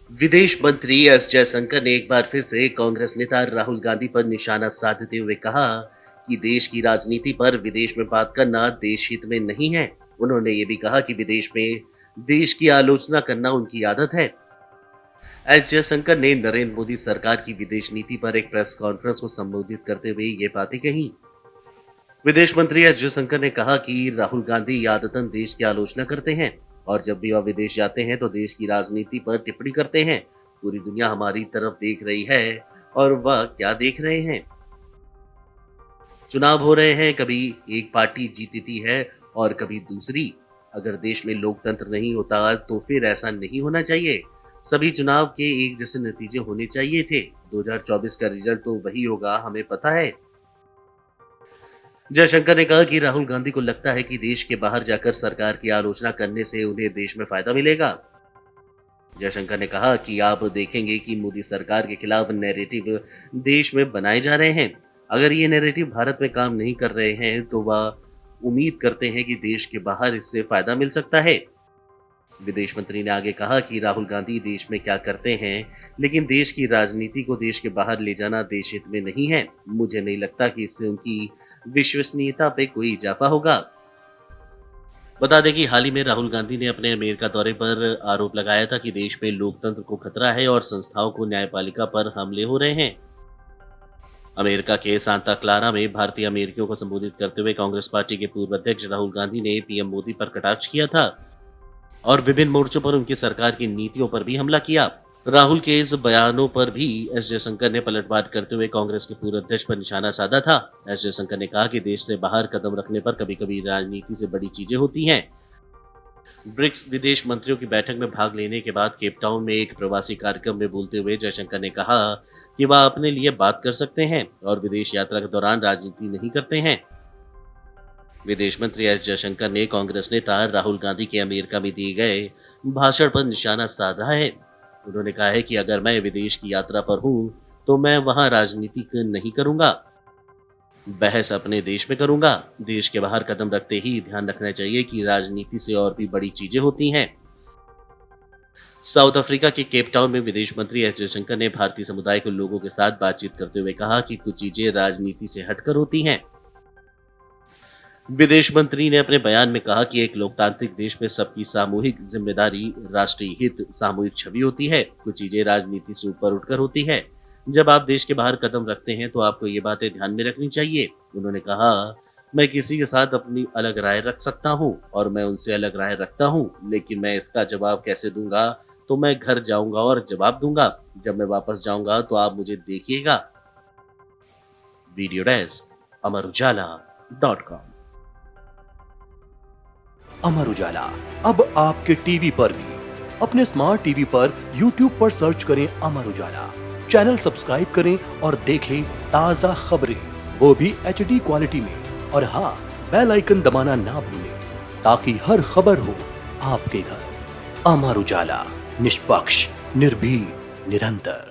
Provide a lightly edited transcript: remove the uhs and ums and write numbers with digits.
विदेश मंत्री एस जयशंकर ने एक बार फिर से कांग्रेस नेता राहुल गांधी पर निशाना साधते हुए कहा कि देश की राजनीति पर विदेश में बात करना देश हित में नहीं है। उन्होंने ये भी कहा कि विदेश में देश की आलोचना करना उनकी आदत है। एस जयशंकर ने नरेंद्र मोदी सरकार की विदेश नीति पर एक प्रेस कॉन्फ्रेंस को संबोधित करते हुए ये बातें कही। विदेश मंत्री एस जयशंकर ने कहा कि राहुल गांधी आदतन देश की आलोचना करते हैं और जब भी वह विदेश जाते हैं तो देश की राजनीति पर टिप्पणी करते हैं। पूरी दुनिया हमारी तरफ देख रही है और वह क्या देख रहे हैं। चुनाव हो रहे हैं, कभी एक पार्टी जीतती है और कभी दूसरी। अगर देश में लोकतंत्र नहीं होता तो फिर ऐसा नहीं होना चाहिए। सभी चुनाव के एक जैसे नतीजे होने चाहिए थे। 2024 का रिजल्ट तो वही होगा, हमें पता है। जयशंकर ने कहा कि राहुल गांधी को लगता है कि देश के बाहर जाकर सरकार की आलोचना करने से उन्हें देश में फायदा मिलेगा। जयशंकर ने कहा कि आप देखेंगे कि मोदी सरकार के खिलाफ नैरेटिव देश में बनाए जा रहे हैं। अगर ये नैरेटिव भारत में काम नहीं कर रहे हैं तो वह उम्मीद करते हैं कि देश के बाहर इससे फायदा मिल सकता है। विदेश मंत्री ने आगे कहा कि राहुल गांधी देश में क्या करते हैं, लेकिन देश की राजनीति को देश के बाहर ले जाना देश हित में नहीं है। मुझे नहीं लगता कि इससे उनकी विश्वसनीयता पे कोई इजाफा होगा। बता दें कि हाल ही में राहुल गांधी ने अपने अमेरिका दौरे पर आरोप लगाया था कि देश में लोकतंत्र को खतरा है और संस्थाओं को न्यायपालिका पर हमले हो रहे हैं। अमेरिका के सांता क्लारा में भारतीय अमेरिकियों को संबोधित करते हुए कांग्रेस पार्टी के पूर्व अध्यक्ष राहुल गांधी ने पीएम मोदी पर कटाक्ष किया था और विभिन्न मोर्चों पर उनकी सरकार की नीतियों पर भी हमला किया। राहुल के इस बयानों पर भी एस जयशंकर ने पलटवार करते हुए कांग्रेस के पूर्व अध्यक्ष पर निशाना साधा था। एस जयशंकर ने कहा कि देश से बाहर कदम रखने पर कभी कभी राजनीति से बड़ी चीजें होती हैं। ब्रिक्स विदेश मंत्रियों की बैठक में भाग लेने के बाद केप टाउन में एक प्रवासी कार्यक्रम में बोलते हुए जयशंकर ने कहा कि वह अपने लिए बात कर सकते हैं और विदेश यात्रा के दौरान राजनीति नहीं करते हैं। विदेश मंत्री एस जयशंकर ने कांग्रेस नेता राहुल गांधी के अमेरिका में दिए गए भाषण पर निशाना साधा है। उन्होंने कहा है कि अगर मैं विदेश की यात्रा पर हूं तो मैं वहां राजनीति नहीं करूंगा, बहस अपने देश में करूंगा। देश के बाहर कदम रखते ही ध्यान रखना चाहिए कि राजनीति से और भी बड़ी चीजें होती हैं। साउथ अफ्रीका के केप टाउन में विदेश मंत्री एस जयशंकर ने भारतीय समुदाय के लोगों के साथ बातचीत करते हुए कहा कि कुछ चीजें राजनीति से हटकर होती हैं। विदेश मंत्री ने अपने बयान में कहा कि एक लोकतांत्रिक देश में सबकी सामूहिक जिम्मेदारी, राष्ट्रीय हित, सामूहिक छवि होती है। कुछ चीजें राजनीति से ऊपर उठकर होती है। जब आप देश के बाहर कदम रखते हैं तो आपको ये बातें ध्यान में रखनी चाहिए। उन्होंने कहा, मैं किसी के साथ अपनी अलग राय रख सकता हूँ और मैं उनसे अलग राय रखता हूँ, लेकिन मैं इसका जवाब कैसे दूंगा तो मैं घर जाऊंगा और जवाब दूंगा। जब मैं वापस जाऊंगा तो आप मुझे देखिएगा। Video desk amarujala.com। Amar Ujala अब आपके टीवी पर भी। अपने स्मार्ट टीवी पर YouTube पर सर्च करें अमर उजाला, चैनल सब्सक्राइब करें और देखें ताजा खबरें, वो भी HD क्वालिटी में। और हाँ, बेल आइकन दबाना ना भूलें ताकि हर खबर हो आपके घर। अमर उजाला, निष्पक्ष, निर्भीक, निरंतर।